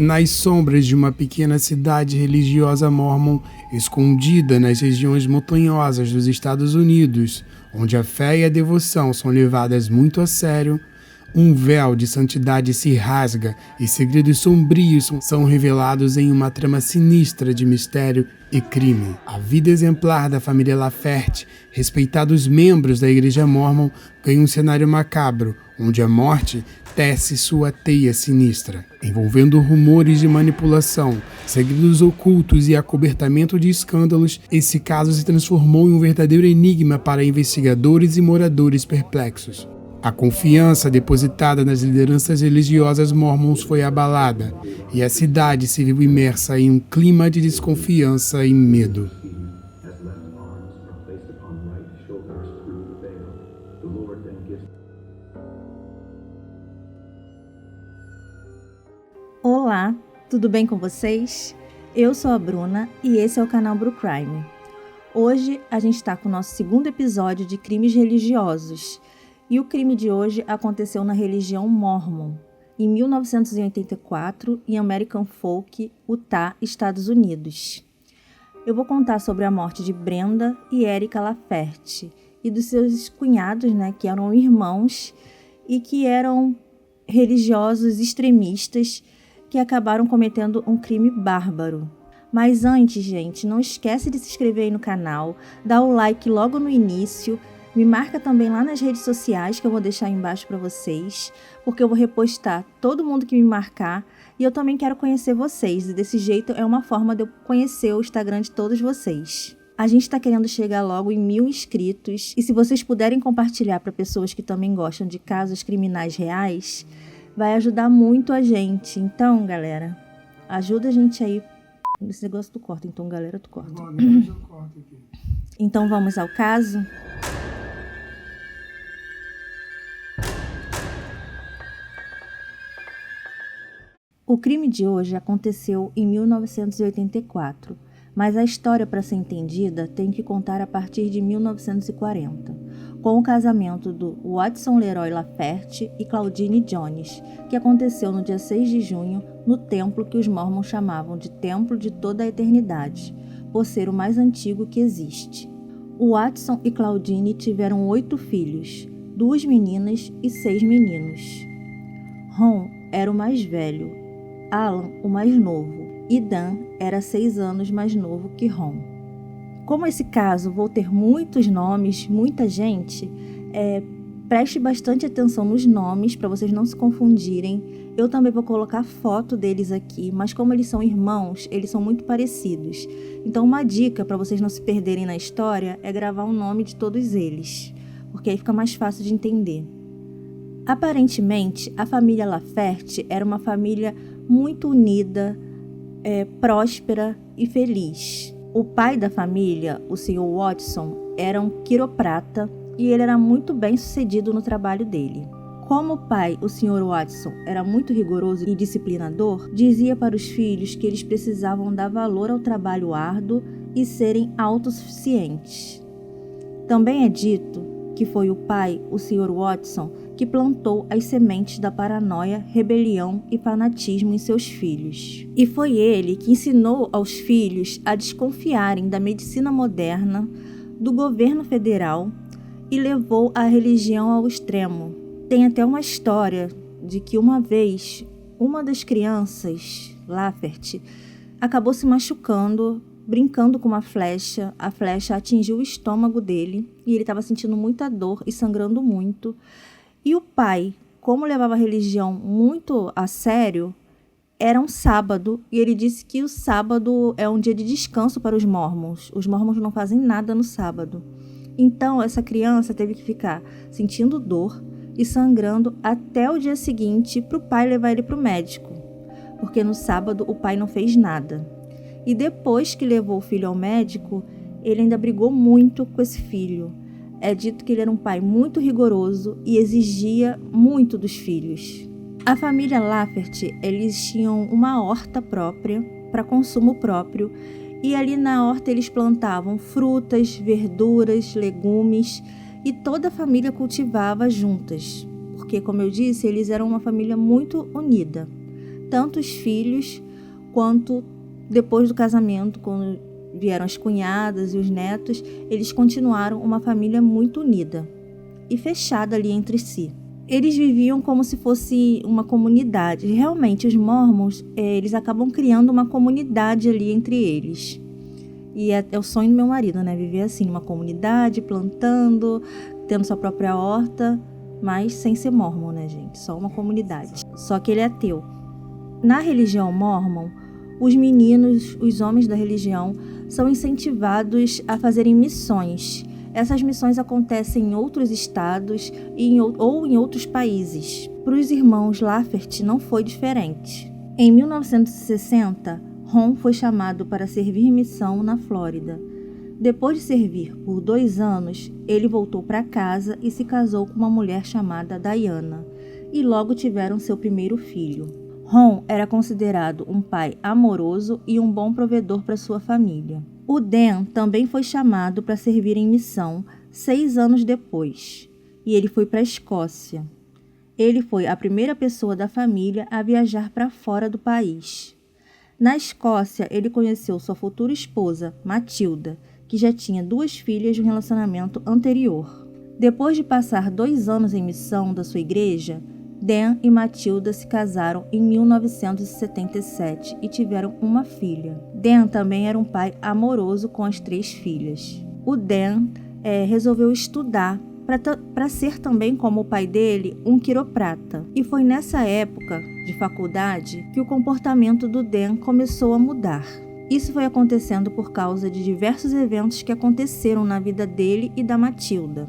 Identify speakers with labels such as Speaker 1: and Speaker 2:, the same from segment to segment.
Speaker 1: Nas sombras de uma pequena cidade religiosa mórmon, escondida nas regiões montanhosas dos Estados Unidos, onde a fé e a devoção são levadas muito a sério, um véu de santidade se rasga e segredos sombrios são revelados em uma trama sinistra de mistério e crime. A vida exemplar da família Laferte, respeitados membros da Igreja Mórmon, ganha um cenário macabro, onde a morte tece sua teia sinistra, envolvendo rumores de manipulação, segredos ocultos e acobertamento de escândalos. Esse caso se transformou em um verdadeiro enigma para investigadores e moradores perplexos. A confiança depositada nas lideranças religiosas mórmons foi abalada, e a cidade se viu imersa em um clima de desconfiança e medo.
Speaker 2: Olá, tudo bem com vocês? Eu sou a Bruna e esse é o canal Bru Crime. Hoje a gente está com o nosso segundo episódio de crimes religiosos. E o crime de hoje aconteceu na religião Mormon, em 1984, em American Fork, Utah, Estados Unidos. Eu vou contar sobre a morte de Brenda e Erica Laferte e dos seus cunhados, que eram irmãos e que eram religiosos extremistas que acabaram cometendo um crime bárbaro. Mas antes, gente, não esquece de se inscrever aí no canal, dá o like logo no início. Me marca também lá nas redes sociais que eu vou deixar aí embaixo para vocês, porque eu vou repostar todo mundo que me marcar e eu também quero conhecer vocês. E desse jeito é uma forma de eu conhecer o Instagram de todos vocês. A gente está querendo chegar logo em 1000 inscritos e se vocês puderem compartilhar para pessoas que também gostam de casos criminais reais, vai ajudar muito a gente. Então, galera, ajuda a gente aí. Esse negócio tu corta, então, galera, tu corta.
Speaker 1: Depois eu corto aqui.
Speaker 2: Então vamos ao caso? O crime de hoje aconteceu em 1984, mas a história, para ser entendida, tem que contar a partir de 1940, com o casamento do Watson Leroy Laferte e Claudine Jones, que aconteceu no dia 6 de junho no templo que os mormons chamavam de Templo de Toda a Eternidade, por ser o mais antigo que existe. O Watson e Claudine tiveram 8 filhos, 2 meninas e 6 meninos. Ron era o mais velho, Alan o mais novo e Dan era 6 anos mais novo que Ron. Como esse caso vou ter muitos nomes, muita gente, preste bastante atenção nos nomes para vocês não se confundirem. Eu também vou colocar foto deles aqui, mas como eles são irmãos, eles são muito parecidos. Então uma dica para vocês não se perderem na história é gravar o nome de todos eles, porque aí fica mais fácil de entender. Aparentemente, a família Laferte era uma família muito unida, próspera e feliz. O pai da família, o Sr. Watson, era um quiroprata e ele era muito bem sucedido no trabalho dele. Como o pai, o Sr. Watson, era muito rigoroso e disciplinador, dizia para os filhos que eles precisavam dar valor ao trabalho árduo e serem autossuficientes. Também é dito que foi o pai, o Sr. Watson, que plantou as sementes da paranoia, rebelião e fanatismo em seus filhos. E foi ele que ensinou aos filhos a desconfiarem da medicina moderna, do governo federal e levou a religião ao extremo. Tem até uma história de que uma vez, uma das crianças, Laferte, acabou se machucando, brincando com uma flecha. A flecha atingiu o estômago dele e ele estava sentindo muita dor e sangrando muito. E o pai, como levava a religião muito a sério, era um sábado e ele disse que o sábado é um dia de descanso para os mormons. Os mormons não fazem nada no sábado. Então essa criança teve que ficar sentindo dor e sangrando até o dia seguinte para o pai levar ele para o médico, porque no sábado o pai não fez nada. E depois que levou o filho ao médico, ele ainda brigou muito com esse filho. É dito que ele era um pai muito rigoroso e exigia muito dos filhos. A família Laferte, eles tinham uma horta própria, para consumo próprio, e ali na horta eles plantavam frutas, verduras, legumes, e toda a família cultivava juntas, porque, como eu disse, eles eram uma família muito unida. tanto os filhos quanto depois do casamento, quando vieram as cunhadas e os netos, eles continuaram uma família muito unida e fechada ali entre si. Eles viviam como se fosse uma comunidade. Realmente, os Mormons, eles acabam criando uma comunidade ali entre eles. E é o sonho do meu marido, né? Viver assim, numa comunidade, plantando, tendo sua própria horta, mas sem ser Mormon, né, gente? Só uma comunidade. Só que ele é ateu. Na religião Mormon, os meninos, os homens da religião, são incentivados a fazerem missões. Essas missões acontecem em outros estados ou em outros países. Para os irmãos Lafferty não foi diferente. Em 1960, Ron foi chamado para servir missão na Flórida. Depois de servir por 2 anos, ele voltou para casa e se casou com uma mulher chamada Diana, e logo tiveram seu primeiro filho. Ron era considerado um pai amoroso e um bom provedor para sua família. O Dan também foi chamado para servir em missão 6 anos depois, e ele foi para a Escócia. Ele foi a primeira pessoa da família a viajar para fora do país. Na Escócia, ele conheceu sua futura esposa, Matilda, que já tinha 2 filhas de um relacionamento anterior. Depois de passar 2 anos em missão da sua igreja, Dan e Matilda se casaram em 1977 e tiveram uma filha. Dan também era um pai amoroso com as 3 filhas. O Dan resolveu estudar para ser também, como o pai dele, um quiroprata. E foi nessa época de faculdade que o comportamento do Dan começou a mudar. Isso foi acontecendo por causa de diversos eventos que aconteceram na vida dele e da Matilda.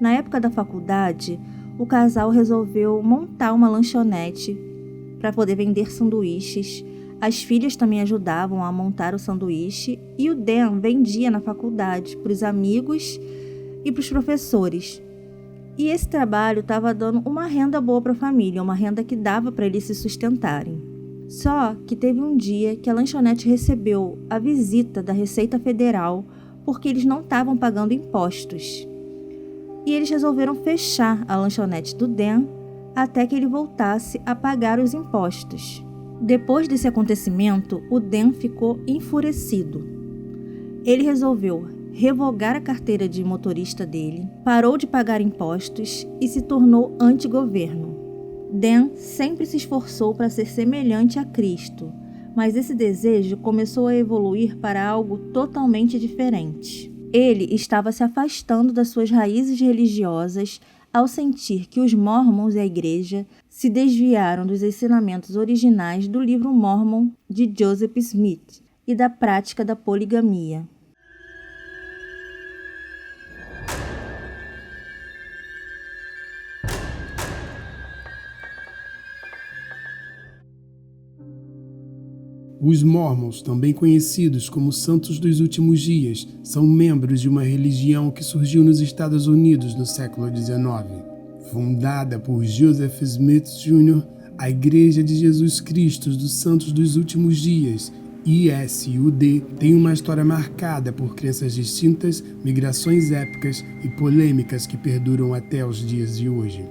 Speaker 2: Na época da faculdade, o casal resolveu montar uma lanchonete para poder vender sanduíches. As filhas também ajudavam a montar o sanduíche e o Dan vendia na faculdade para os amigos e para os professores. E esse trabalho estava dando uma renda boa para a família, uma renda que dava para eles se sustentarem. Só que teve um dia que a lanchonete recebeu a visita da Receita Federal porque eles não estavam pagando impostos. E eles resolveram fechar a lanchonete do Dan até que ele voltasse a pagar os impostos. Depois desse acontecimento, o Dan ficou enfurecido. Ele resolveu revogar a carteira de motorista dele, parou de pagar impostos e se tornou anti-governo. Dan sempre se esforçou para ser semelhante a Cristo, mas esse desejo começou a evoluir para algo totalmente diferente. Ele estava se afastando das suas raízes religiosas ao sentir que os Mormons e a igreja se desviaram dos ensinamentos originais do livro Mórmon de Joseph Smith e da prática da poligamia.
Speaker 1: Os Mormons, também conhecidos como Santos dos Últimos Dias, são membros de uma religião que surgiu nos Estados Unidos no século XIX. Fundada por Joseph Smith Jr., a Igreja de Jesus Cristo dos Santos dos Últimos Dias, ISUD, tem uma história marcada por crenças distintas, migrações épicas e polêmicas que perduram até os dias de hoje.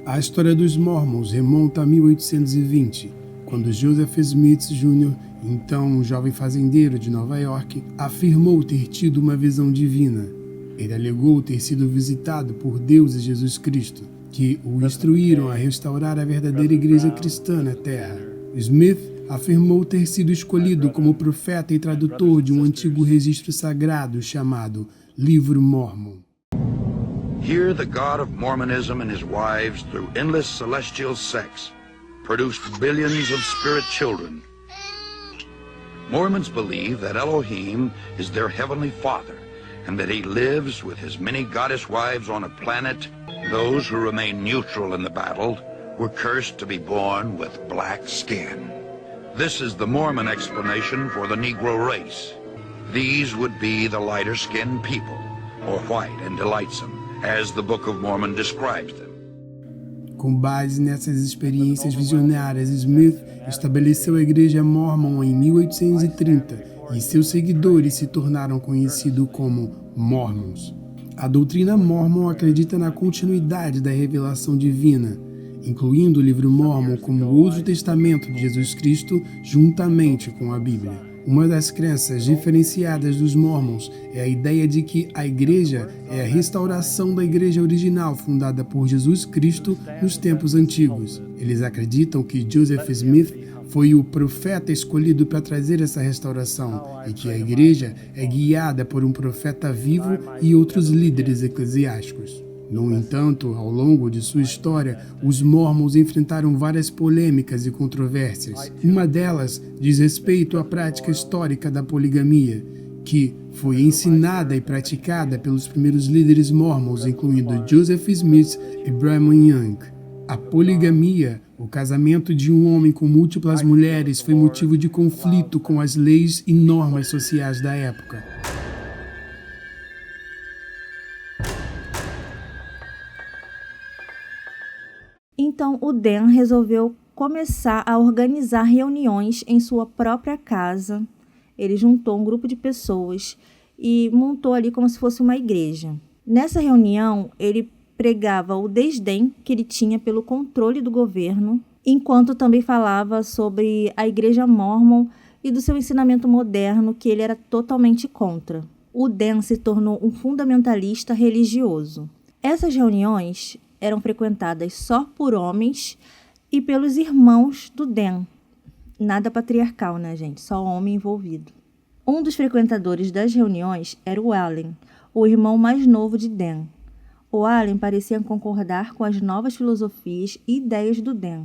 Speaker 1: A história dos Mormons remonta a 1820, quando Joseph Smith Jr., então um jovem fazendeiro de Nova York, afirmou ter tido uma visão divina. Ele alegou ter sido visitado por Deus e Jesus Cristo, que o instruíram a restaurar a verdadeira igreja cristã na Terra. Smith afirmou ter sido escolhido como profeta e tradutor de um antigo registro sagrado chamado Livro Mórmon.
Speaker 3: Here the God of Mormonism and his wives, through endless celestial sex, produced billions of spirit children. Mormons believe that Elohim is their heavenly father and that he lives with his many goddess wives on a planet. Those who remain neutral in the battle were cursed to be born with black skin. This is the Mormon explanation for the Negro race. These would be the lighter-skinned people, or white and delightsome, as the Book of Mormon describes them.
Speaker 1: Com base nessas experiências visionárias, Smith estabeleceu a Igreja Mórmon em 1830 e seus seguidores se tornaram conhecidos como Mormons. A doutrina Mórmon acredita na continuidade da revelação divina. incluindo o livro Mórmon como o Outro Testamento de Jesus Cristo, juntamente com a Bíblia. Uma das crenças diferenciadas dos Mormons é a ideia de que a igreja é a restauração da igreja original fundada por Jesus Cristo nos tempos antigos. Eles acreditam que Joseph Smith foi o profeta escolhido para trazer essa restauração e que a igreja é guiada por um profeta vivo e outros líderes eclesiásticos. No entanto, ao longo de sua história, os Mormons enfrentaram várias polêmicas e controvérsias. Uma delas diz respeito à prática histórica da poligamia, que foi ensinada e praticada pelos primeiros líderes Mormons, incluindo Joseph Smith e Brigham Young. A poligamia, o casamento de um homem com múltiplas mulheres, foi motivo de conflito com as leis e normas sociais da época.
Speaker 2: Então, o Dan resolveu começar a organizar reuniões em sua própria casa. Ele juntou um grupo de pessoas e montou ali como se fosse uma igreja. Nessa reunião, ele pregava o desdém que ele tinha pelo controle do governo, enquanto também falava sobre a igreja Mormon e do seu ensinamento moderno, que ele era totalmente contra. O Dan se tornou um fundamentalista religioso. Essas reuniões eram frequentadas só por homens e pelos irmãos do Dan. Nada patriarcal, né, gente? Só homem envolvido. Um dos frequentadores das reuniões era o Allen, o irmão mais novo de Dan. O Allen parecia concordar com as novas filosofias e ideias do Dan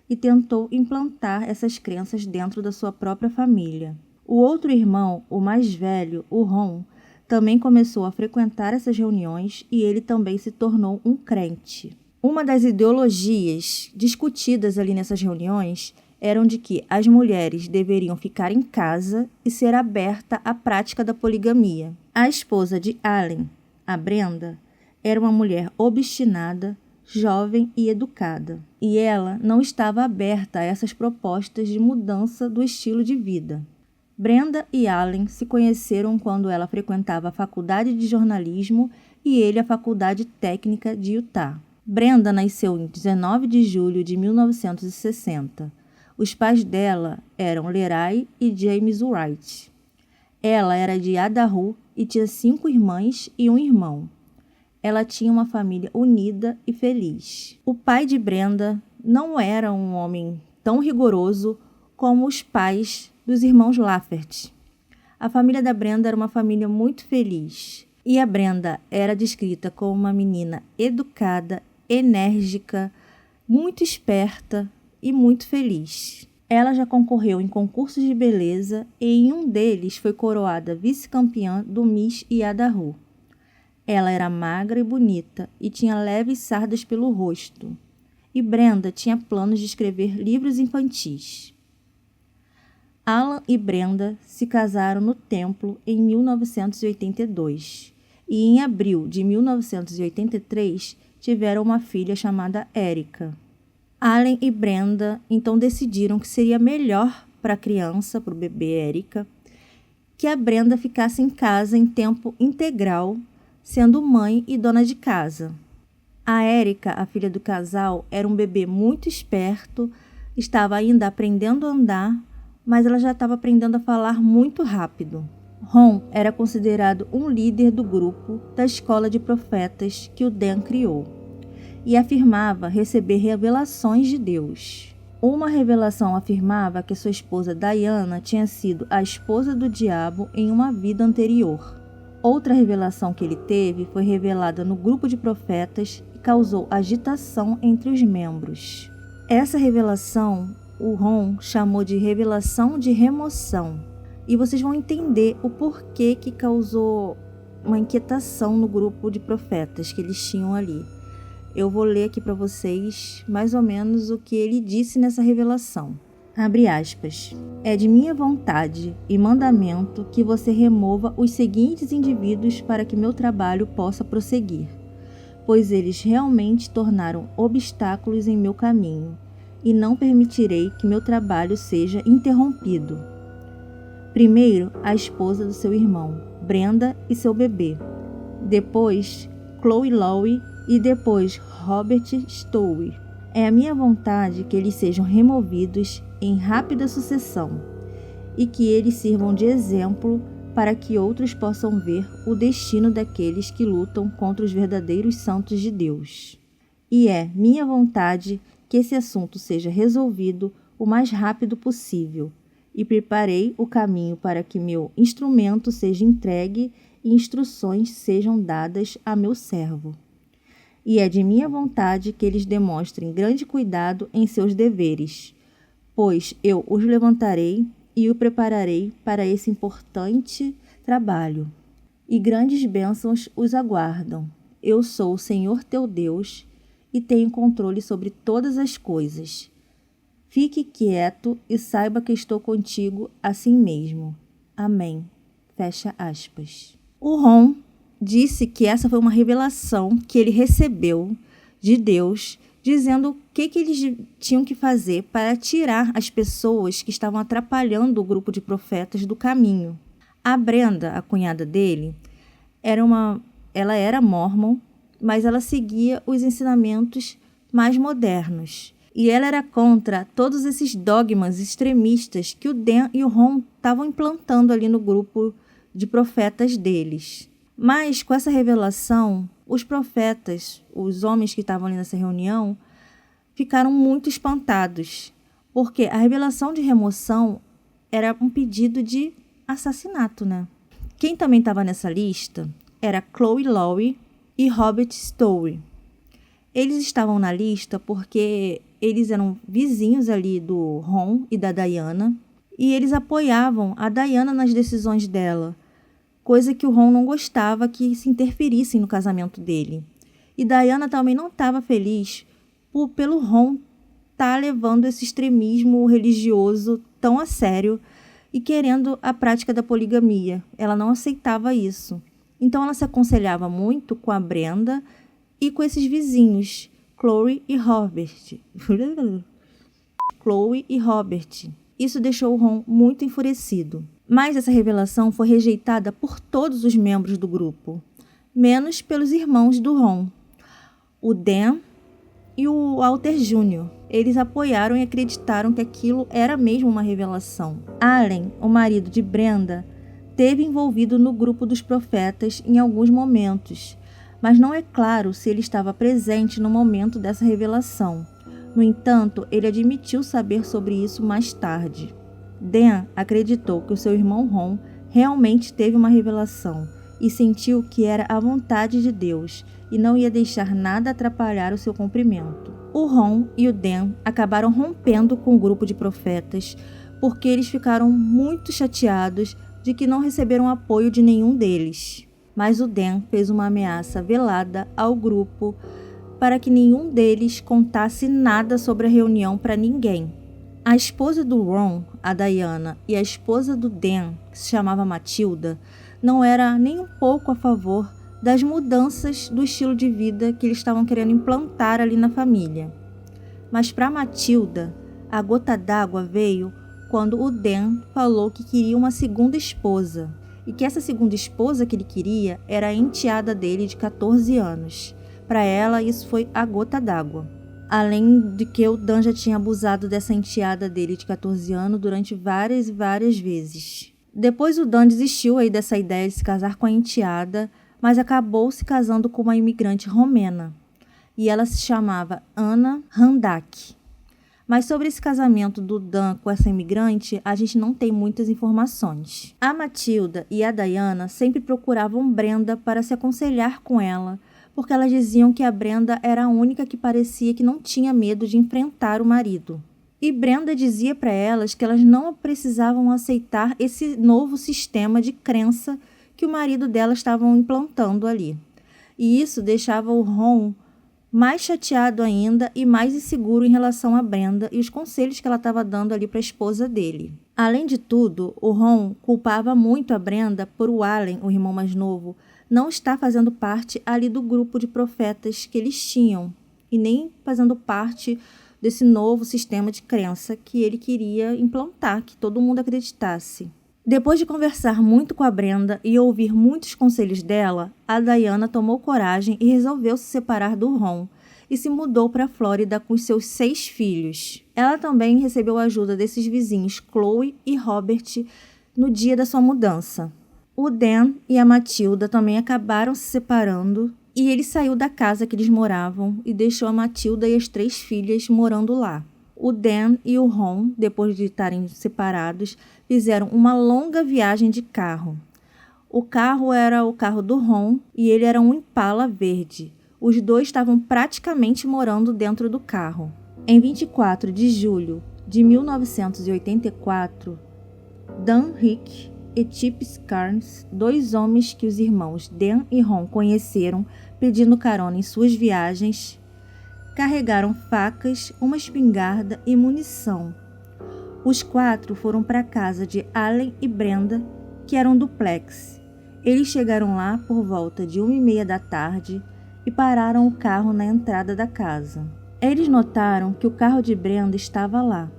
Speaker 2: e tentou implantar essas crenças dentro da sua própria família. O outro irmão, o mais velho, o Ron, também começou a frequentar essas reuniões e ele também se tornou um crente. Uma das ideologias discutidas ali nessas reuniões eram de que as mulheres deveriam ficar em casa e ser aberta à prática da poligamia. A esposa de Allen, a Brenda, era uma mulher obstinada, jovem e educada, e ela não estava aberta a essas propostas de mudança do estilo de vida. Brenda e Allen se conheceram quando ela frequentava a faculdade de jornalismo e ele a faculdade técnica de Utah. Brenda nasceu em 19 de julho de 1960. Os pais dela eram Leray e James Wright. Ela era de Idaho e tinha 5 irmãs e um irmão. Ela tinha uma família unida e feliz. O pai de Brenda não era um homem tão rigoroso como os pais dos irmãos Lafferty. A família da Brenda era uma família muito feliz. E a Brenda era descrita como uma menina educada, enérgica, muito esperta e muito feliz. Ela já concorreu em concursos de beleza e em um deles foi coroada vice-campeã do Miss Idaho. Ela era magra e bonita e tinha leves sardas pelo rosto. E Brenda tinha planos de escrever livros infantis. Alan e Brenda se casaram no templo em 1982 e em abril de 1983 tiveram uma filha chamada Erica. Alan e Brenda então decidiram que seria melhor para a criança, para o bebê Erica, que a Brenda ficasse em casa em tempo integral, sendo mãe e dona de casa. A Erica, a filha do casal, era um bebê muito esperto, estava ainda aprendendo a andar, mas ela já estava aprendendo a falar muito rápido. Ron era considerado um líder do grupo da escola de profetas que o Dan criou e afirmava receber revelações de Deus. Uma revelação afirmava que sua esposa Diana tinha sido a esposa do diabo em uma vida anterior. Outra revelação que ele teve foi revelada no grupo de profetas e causou agitação entre os membros. Essa revelação o Ron chamou de revelação de remoção. E vocês vão entender o porquê que causou uma inquietação no grupo de profetas que eles tinham ali. Eu vou ler aqui para vocês mais ou menos o que ele disse nessa revelação. Abre aspas. É de minha vontade e mandamento que você remova os seguintes indivíduos para que meu trabalho possa prosseguir, pois eles realmente tornaram obstáculos em meu caminho, e não permitirei que meu trabalho seja interrompido. Primeiro, a esposa do seu irmão, Brenda e seu bebê. Depois, Chloe Lowe e depois Robert Stowe. É a minha vontade que eles sejam removidos em rápida sucessão e que eles sirvam de exemplo para que outros possam ver o destino daqueles que lutam contra os verdadeiros santos de Deus. E é minha vontade que esse assunto seja resolvido o mais rápido possível, e preparei o caminho para que meu instrumento seja entregue e instruções sejam dadas a meu servo. E é de minha vontade que eles demonstrem grande cuidado em seus deveres, pois eu os levantarei e o prepararei para esse importante trabalho. E grandes bênçãos os aguardam. Eu sou o Senhor teu Deus e tenho controle sobre todas as coisas. Fique quieto e saiba que estou contigo assim mesmo. Amém. Fecha aspas. O Ron disse que essa foi uma revelação que ele recebeu de Deus, dizendo o que eles tinham que fazer para tirar as pessoas que estavam atrapalhando o grupo de profetas do caminho. A Brenda, a cunhada dele, ela era mórmon, mas ela seguia os ensinamentos mais modernos. E ela era contra todos esses dogmas extremistas que o Dan e o Ron estavam implantando ali no grupo de profetas deles. Mas com essa revelação, os profetas, os homens que estavam ali nessa reunião, ficaram muito espantados, porque a revelação de remoção era um pedido de assassinato, né? Quem também estava nessa lista era Chloe Lowe e Robert Stowe. Eles estavam na lista porque eles eram vizinhos ali do Ron e da Diana, e eles apoiavam a Diana nas decisões dela, coisa que o Ron não gostava que se interferissem no casamento dele. E Diana também não estava feliz pelo Ron estar levando esse extremismo religioso tão a sério e querendo a prática da poligamia. Ela não aceitava isso. Então ela se aconselhava muito com a Brenda e com esses vizinhos, Chloe e Robert. Isso deixou o Ron muito enfurecido. Mas essa revelação foi rejeitada por todos os membros do grupo, menos pelos irmãos do Ron, o Dan e o Walter Jr. Eles apoiaram e acreditaram que aquilo era mesmo uma revelação. Allen, o marido de Brenda, esteve envolvido no grupo dos profetas em alguns momentos, mas não é claro se ele estava presente no momento dessa revelação. No entanto, ele admitiu saber sobre isso mais tarde. Dan acreditou que o seu irmão Ron realmente teve uma revelação e sentiu que era a vontade de Deus e não ia deixar nada atrapalhar o seu cumprimento. O Ron e o Dan acabaram rompendo com o grupo de profetas porque eles ficaram muito chateados de que não receberam apoio de nenhum deles. Mas o Dan fez uma ameaça velada ao grupo para que nenhum deles contasse nada sobre a reunião para ninguém. A esposa do Ron, a Diana, e a esposa do Dan, que se chamava Matilda, não era nem um pouco a favor das mudanças do estilo de vida que eles estavam querendo implantar ali na família. Mas para Matilda, a gota d'água veio quando o Dan falou que queria uma segunda esposa, e que essa segunda esposa que ele queria era a enteada dele de 14 anos. Para ela, isso foi a gota d'água. Além de que o Dan já tinha abusado dessa enteada dele de 14 anos durante várias e várias vezes. Depois o Dan desistiu aí dessa ideia de se casar com a enteada, mas acabou se casando com uma imigrante romena. E ela se chamava Anna Handak. Mas sobre esse casamento do Dan com essa imigrante, a gente não tem muitas informações. A Matilda e a Diana sempre procuravam Brenda para se aconselhar com ela, porque elas diziam que a Brenda era a única que parecia que não tinha medo de enfrentar o marido. E Brenda dizia para elas que elas não precisavam aceitar esse novo sistema de crença que o marido delas estavam implantando ali. E isso deixava o Ron mais chateado ainda e mais inseguro em relação a Brenda e os conselhos que ela estava dando ali para a esposa dele. Além de tudo, o Ron culpava muito a Brenda por o Allen, o irmão mais novo, não estar fazendo parte ali do grupo de profetas que eles tinham e nem fazendo parte desse novo sistema de crença que ele queria implantar, que todo mundo acreditasse. Depois de conversar muito com a Brenda e ouvir muitos conselhos dela, a Diana tomou coragem e resolveu se separar do Ron e se mudou para a Flórida com seus 6 filhos. Ela também recebeu a ajuda desses vizinhos Chloe e Robert no dia da sua mudança. O Dan e a Matilda também acabaram se separando e ele saiu da casa que eles moravam e deixou a Matilda e as 3 filhas morando lá. O Dan e o Ron, depois de estarem separados, fizeram uma longa viagem de carro. O carro era o carro do Ron e ele era um Impala verde. Os dois estavam praticamente morando dentro do carro. Em 24 de julho de 1984, Dan Rick e Chip Carnes, 2 homens que os irmãos Dan e Ron conheceram pedindo carona em suas viagens, carregaram facas, uma espingarda e munição. Os 4 foram para a casa de Allen e Brenda, que era um duplex. Eles chegaram lá por volta de 1h30 da tarde e pararam o carro na entrada da casa. Eles notaram que o carro de Brenda estava lá.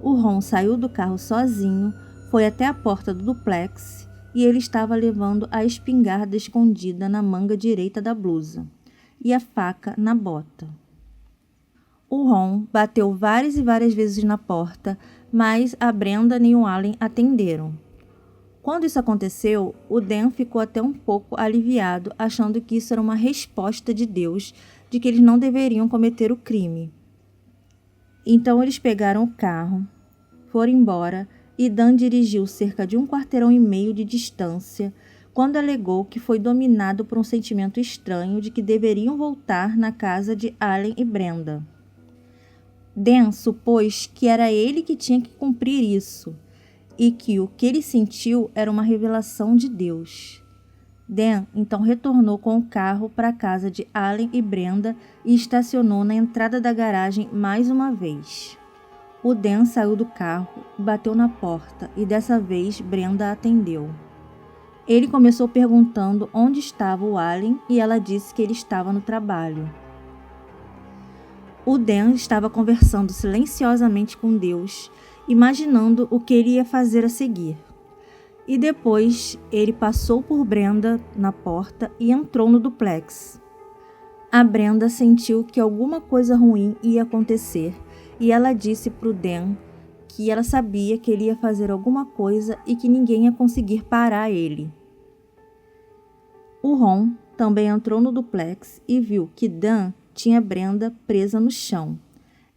Speaker 2: O Ron saiu do carro sozinho, foi até a porta do duplex e ele estava levando a espingarda escondida na manga direita da blusa e a faca na bota. O Ron bateu várias e várias vezes na porta, mas a Brenda nem o Allen atenderam. Quando isso aconteceu, o Dan ficou até um pouco aliviado, achando que isso era uma resposta de Deus, de que eles não deveriam cometer o crime. Então eles pegaram o carro, foram embora e Dan dirigiu cerca de 1,5 quarteirão de distância, quando alegou que foi dominado por um sentimento estranho de que deveriam voltar na casa de Allen e Brenda. Dan supôs que era ele que tinha que cumprir isso e que o que ele sentiu era uma revelação de Deus. Dan então retornou com o carro para a casa de Allen e Brenda e estacionou na entrada da garagem mais uma vez. O Dan saiu do carro, bateu na porta e dessa vez Brenda atendeu. Ele começou perguntando onde estava o Allen e ela disse que ele estava no trabalho. O Dan estava conversando silenciosamente com Deus, imaginando o que ele ia fazer a seguir. E depois ele passou por Brenda na porta e entrou no duplex. A Brenda sentiu que alguma coisa ruim ia acontecer e ela disse para o Dan que ela sabia que ele ia fazer alguma coisa e que ninguém ia conseguir parar ele. O Ron também entrou no duplex e viu que Dan tinha Brenda presa no chão.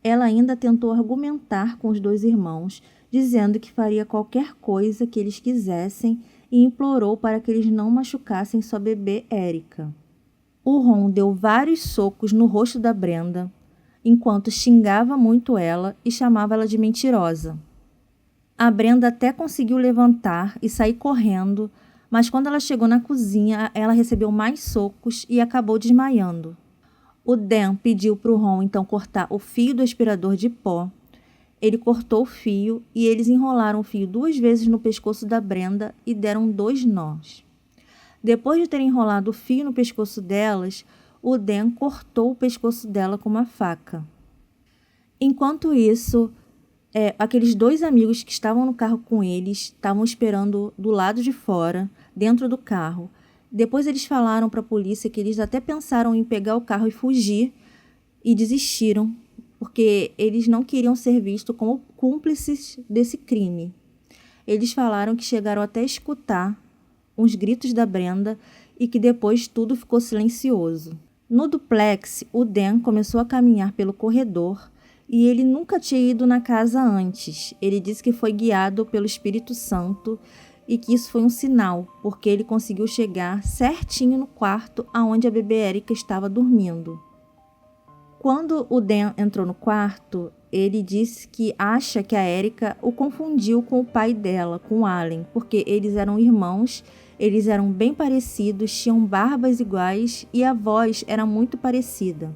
Speaker 2: Ela ainda tentou argumentar com os 2 irmãos, dizendo que faria qualquer coisa que eles quisessem e implorou para que eles não machucassem sua bebê Erica. O Ron deu vários socos no rosto da Brenda, enquanto xingava muito ela e chamava ela de mentirosa. A Brenda até conseguiu levantar e sair correndo, mas quando ela chegou na cozinha, ela recebeu mais socos e acabou desmaiando. O Dan pediu para o Ron então cortar o fio do aspirador de pó. Ele cortou o fio e eles enrolaram o fio 2 vezes no pescoço da Brenda e deram 2 nós. Depois de terem enrolado o fio no pescoço delas, o Dan cortou o pescoço dela com uma faca. Enquanto isso, aqueles 2 amigos que estavam no carro com eles estavam esperando do lado de fora, dentro do carro. Depois eles falaram para a polícia que eles até pensaram em pegar o carro e fugir e desistiram, porque eles não queriam ser vistos como cúmplices desse crime. Eles falaram que chegaram até a escutar uns gritos da Brenda e que depois tudo ficou silencioso. No duplex, o Dan começou a caminhar pelo corredor e ele nunca tinha ido na casa antes. Ele disse que foi guiado pelo Espírito Santo e que isso foi um sinal, porque ele conseguiu chegar certinho no quarto onde a bebê Erica estava dormindo. Quando o Dan entrou no quarto, ele disse que acha que a Erica o confundiu com o pai dela, com o Allen, porque eles eram irmãos, eles eram bem parecidos, tinham barbas iguais e a voz era muito parecida.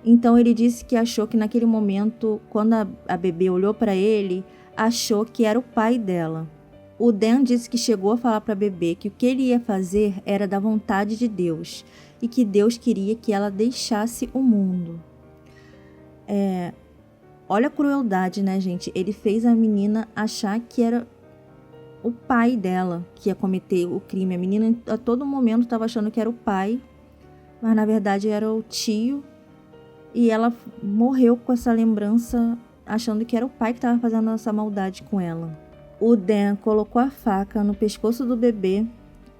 Speaker 2: Então ele disse que achou que naquele momento, quando a bebê olhou para ele, achou que era o pai dela. O Dan disse que chegou a falar para a bebê que o que ele ia fazer era da vontade de Deus e que Deus queria que ela deixasse o mundo. Olha a crueldade, né, gente? Ele fez a menina achar que era o pai dela que ia cometer o crime. A menina a todo momento estava achando que era o pai, mas na verdade era o tio e ela morreu com essa lembrança, achando que era o pai que estava fazendo essa maldade com ela. O Dan colocou a faca no pescoço do bebê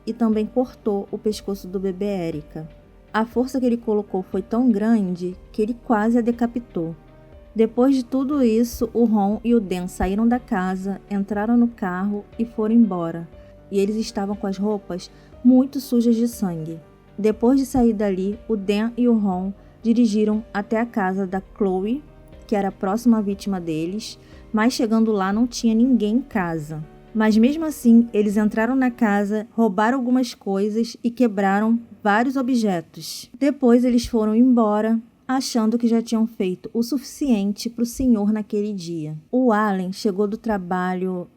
Speaker 2: e também cortou o pescoço do bebê Erica. A força que ele colocou foi tão grande que ele quase a decapitou. Depois de tudo isso, o Ron e o Dan saíram da casa, entraram no carro e foram embora. E eles estavam com as roupas muito sujas de sangue. Depois de sair dali, o Dan e o Ron dirigiram até a casa da Chloe, que era a próxima vítima deles, mas chegando lá não tinha ninguém em casa. Mas mesmo assim, eles entraram na casa, roubaram algumas coisas e quebraram vários objetos. Depois eles foram embora, achando que já tinham feito o suficiente para o senhor naquele dia. O Allen chegou do trabalho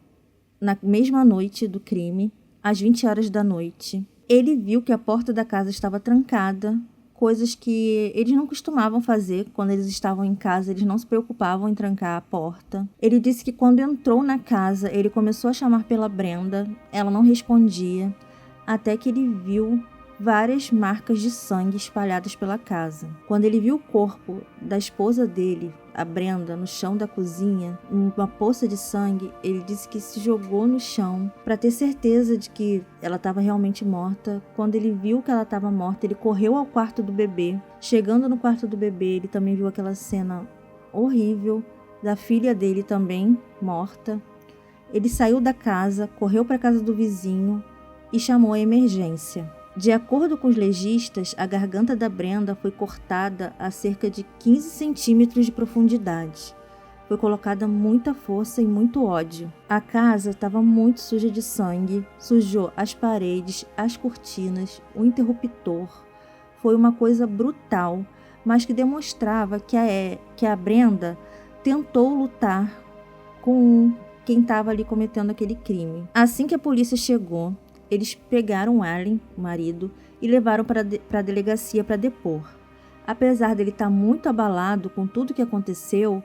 Speaker 2: na mesma noite do crime, às 20 horas da noite. Ele viu que a porta da casa estava trancada, coisas que eles não costumavam fazer quando eles estavam em casa, eles não se preocupavam em trancar a porta. Ele disse que quando entrou na casa, ele começou a chamar pela Brenda, ela não respondia, até que ele viu várias marcas de sangue espalhadas pela casa. Quando ele viu o corpo da esposa dele, a Brenda, no chão da cozinha, uma poça de sangue, ele disse que se jogou no chão para ter certeza de que ela estava realmente morta. Quando ele viu que ela estava morta, ele correu ao quarto do bebê. Chegando no quarto do bebê, ele também viu aquela cena horrível da filha dele também morta. Ele saiu da casa, correu para a casa do vizinho e chamou a emergência. De acordo com os legistas, a garganta da Brenda foi cortada a cerca de 15 centímetros de profundidade. Foi colocada muita força e muito ódio. A casa estava muito suja de sangue, sujou as paredes, as cortinas, o interruptor. Foi uma coisa brutal, mas que demonstrava que a Brenda tentou lutar com quem estava ali cometendo aquele crime. Assim que a polícia chegou, eles pegaram Allen, o marido, e levaram para a delegacia para depor. Apesar dele estar muito abalado com tudo que aconteceu,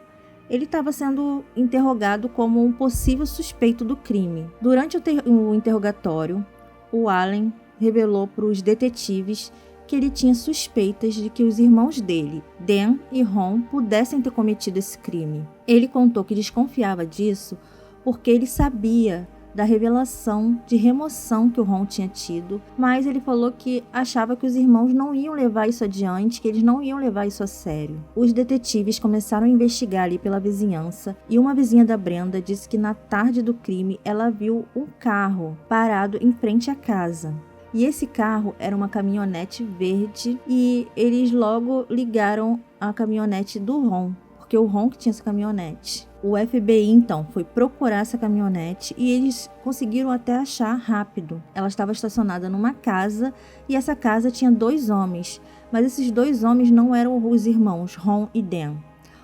Speaker 2: ele estava sendo interrogado como um possível suspeito do crime. Durante o interrogatório, o Allen revelou para os detetives que ele tinha suspeitas de que os irmãos dele, Dan e Ron, pudessem ter cometido esse crime. Ele contou que desconfiava disso porque ele sabia da revelação de remoção que o Ron tinha tido, mas ele falou que achava que os irmãos não iam levar isso adiante, que eles não iam levar isso a sério. Os detetives começaram a investigar ali pela vizinhança e uma vizinha da Brenda disse que na tarde do crime ela viu um carro parado em frente à casa. E esse carro era uma caminhonete verde e eles logo ligaram a caminhonete do Ron, porque o Ron que tinha essa caminhonete. O FBI, então, foi procurar essa caminhonete e eles conseguiram até achar rápido. Ela estava estacionada numa casa e essa casa tinha 2 homens, mas esses 2 homens não eram os irmãos Ron e Dan.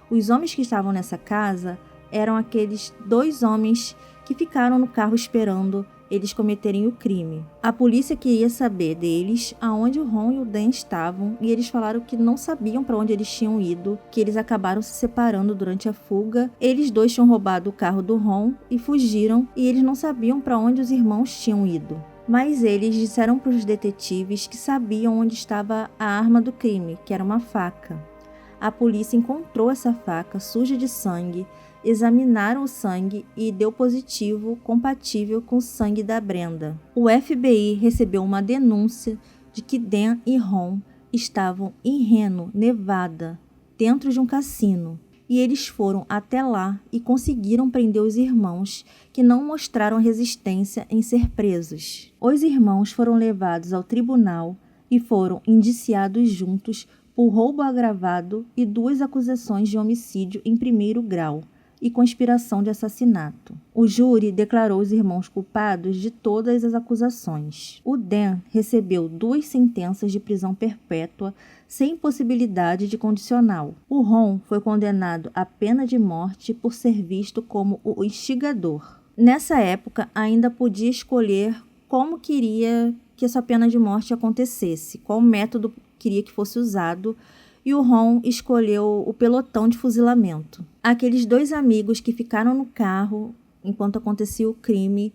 Speaker 2: Os homens que estavam nessa casa eram aqueles 2 homens que ficaram no carro esperando eles cometerem o crime. A polícia queria saber deles aonde o Ron e o Dan estavam e eles falaram que não sabiam para onde eles tinham ido, que eles acabaram se separando durante a fuga. Eles 2 tinham roubado o carro do Ron e fugiram e eles não sabiam para onde os irmãos tinham ido. Mas eles disseram para os detetives que sabiam onde estava a arma do crime, que era uma faca. A polícia encontrou essa faca suja de sangue, examinaram o sangue e deu positivo compatível com o sangue da Brenda. O FBI recebeu uma denúncia de que Dan e Ron estavam em Reno, Nevada, dentro de um cassino, e eles foram até lá e conseguiram prender os irmãos, que não mostraram resistência em ser presos. Os irmãos foram levados ao tribunal e foram indiciados juntos por roubo agravado e 2 acusações de homicídio em 1º grau e conspiração de assassinato. O júri declarou os irmãos culpados de todas as acusações. O Dan recebeu 2 sentenças de prisão perpétua sem possibilidade de condicional. O Ron foi condenado à pena de morte por ser visto como o instigador. Nessa época, ainda podia escolher como queria que essa pena de morte acontecesse, qual método queria que fosse usado, e o Ron escolheu o pelotão de fuzilamento. Aqueles 2 amigos que ficaram no carro enquanto acontecia o crime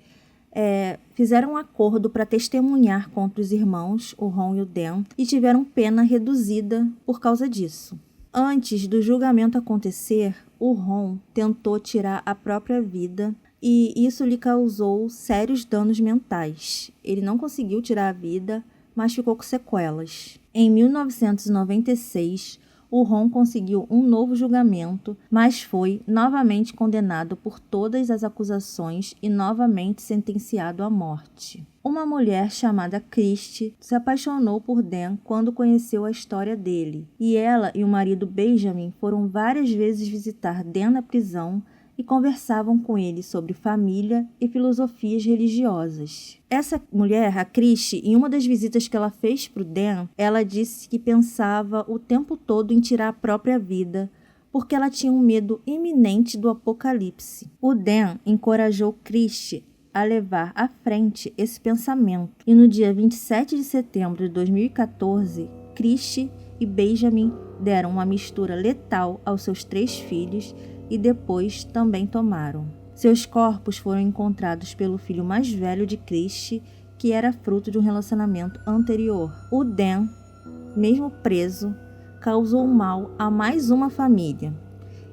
Speaker 2: fizeram um acordo para testemunhar contra os irmãos, o Ron e o Dan, e tiveram pena reduzida por causa disso. Antes do julgamento acontecer, o Ron tentou tirar a própria vida e isso lhe causou sérios danos mentais. Ele não conseguiu tirar a vida, mas ficou com sequelas. Em 1996, o Ron conseguiu um novo julgamento, mas foi novamente condenado por todas as acusações e novamente sentenciado à morte. Uma mulher chamada Christie se apaixonou por Dan quando conheceu a história dele, e ela e o marido Benjamin foram várias vezes visitar Dan na prisão e conversavam com ele sobre família e filosofias religiosas. Essa mulher, a Christie, em uma das visitas que ela fez para o Dan, ela disse que pensava o tempo todo em tirar a própria vida, porque ela tinha um medo iminente do apocalipse. O Dan encorajou Christie a levar à frente esse pensamento, e no dia 27 de setembro de 2014, Christie e Benjamin deram uma mistura letal aos seus 3 filhos e depois também tomaram. Seus corpos foram encontrados pelo filho mais velho de Christie, que era fruto de um relacionamento anterior. O Dan, mesmo preso, causou mal a mais uma família.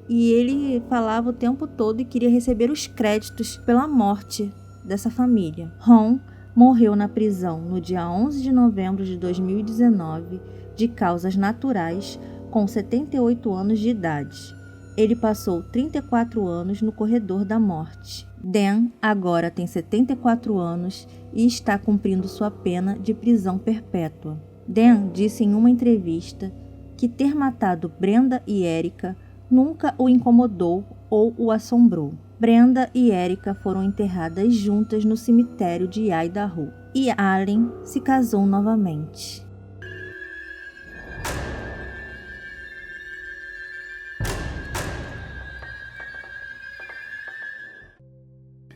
Speaker 2: E ele falava o tempo todo e queria receber os créditos pela morte dessa família. Ron morreu na prisão no dia 11 de novembro de 2019, de causas naturais, com 78 anos de idade. Ele passou 34 anos no corredor da morte. Dan agora tem 74 anos e está cumprindo sua pena de prisão perpétua. Dan disse em uma entrevista que ter matado Brenda e Erica nunca o incomodou ou o assombrou. Brenda e Erica foram enterradas juntas no cemitério de Idaho e Allen se casou novamente.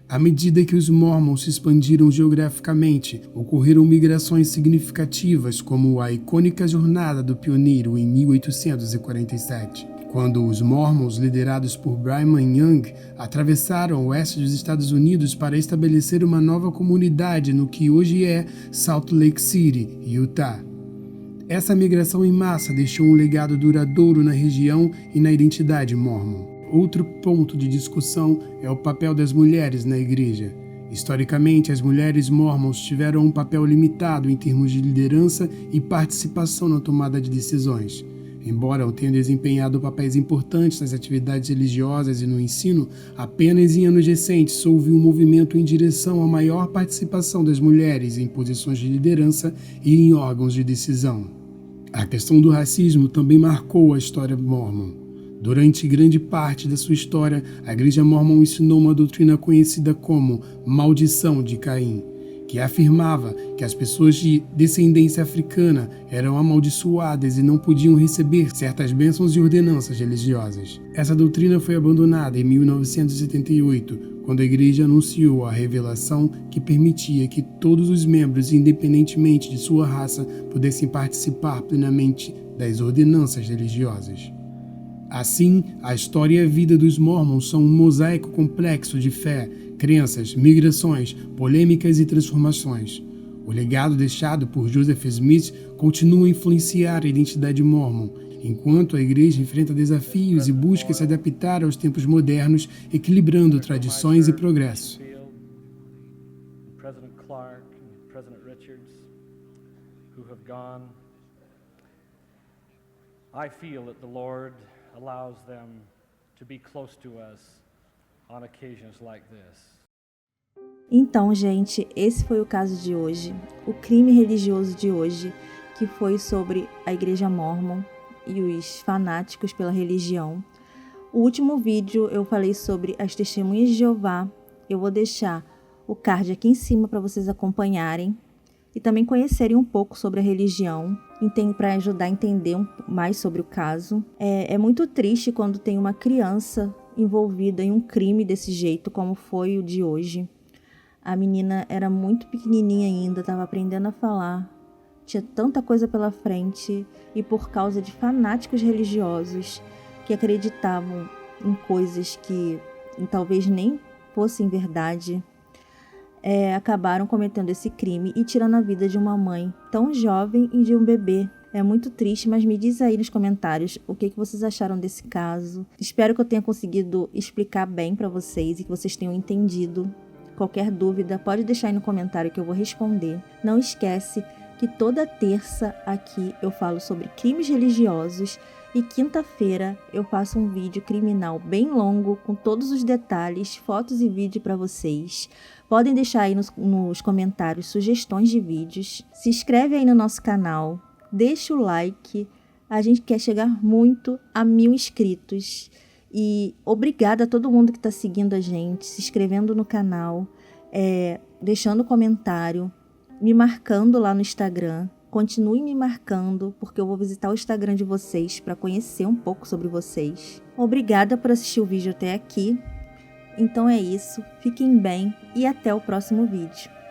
Speaker 1: À medida que os Mormons se expandiram geograficamente, ocorreram migrações significativas, como a icônica Jornada do Pioneiro em 1847, quando os Mormons, liderados por Brigham Young, atravessaram o oeste dos Estados Unidos para estabelecer uma nova comunidade no que hoje é Salt Lake City, Utah. Essa migração em massa deixou um legado duradouro na região e na identidade mormon. Outro ponto de discussão é o papel das mulheres na igreja. Historicamente, as mulheres mormons tiveram um papel limitado em termos de liderança e participação na tomada de decisões. Embora tenham desempenhado papéis importantes nas atividades religiosas e no ensino, apenas em anos recentes houve um movimento em direção à maior participação das mulheres em posições de liderança e em órgãos de decisão. A questão do racismo também marcou a história mormon. Durante grande parte da sua história, a Igreja Mormon ensinou uma doutrina conhecida como Maldição de Caim, que afirmava que as pessoas de descendência africana eram amaldiçoadas e não podiam receber certas bênçãos e ordenanças religiosas. Essa doutrina foi abandonada em 1978, quando a Igreja anunciou a revelação que permitia que todos os membros, independentemente de sua raça, pudessem participar plenamente das ordenanças religiosas. Assim, a história e a vida dos Mormons são um mosaico complexo de fé, crenças, migrações, polêmicas e transformações. O legado deixado por Joseph Smith continua a influenciar a identidade mormon, enquanto a igreja enfrenta desafios e busca se adaptar aos tempos modernos, equilibrando tradições e progresso.
Speaker 4: President Clark and President Richards, who have gone, I feel that the Lord allows them to be close to us on occasions like this.
Speaker 2: Então, gente, esse foi o caso de hoje, o crime religioso de hoje, que foi sobre a Igreja Mormon e os fanáticos pela religião. O último vídeo eu falei sobre as Testemunhas de Jeová. Eu vou deixar o card aqui em cima para vocês acompanharem e também conhecerem um pouco sobre a religião, para ajudar a entender mais sobre o caso. É muito triste quando tem uma criança envolvida em um crime desse jeito, como foi o de hoje. A menina era muito pequenininha ainda, estava aprendendo a falar, tinha tanta coisa pela frente, e por causa de fanáticos religiosos que acreditavam em coisas que talvez nem fossem verdade, acabaram cometendo esse crime e tirando a vida de uma mãe tão jovem e de um bebê É muito triste, mas me diz aí nos comentários o que vocês acharam desse caso. Espero que eu tenha conseguido explicar bem para vocês e que vocês tenham entendido. Qualquer dúvida, pode deixar aí no comentário que eu vou responder. Não esquece que toda terça aqui eu falo sobre crimes religiosos e quinta-feira eu faço um vídeo criminal bem longo com todos os detalhes, fotos e vídeo para vocês. Podem deixar aí nos comentários sugestões de vídeos. Se inscreve aí no nosso canal, deixa o like. A gente quer chegar muito a 1000 inscritos. E obrigada a todo mundo que está seguindo a gente, se inscrevendo no canal, deixando comentário, me marcando lá no Instagram. Continue me marcando, porque eu vou visitar o Instagram de vocês para conhecer um pouco sobre vocês. Obrigada por assistir o vídeo até aqui. Então é isso, fiquem bem e até o próximo vídeo.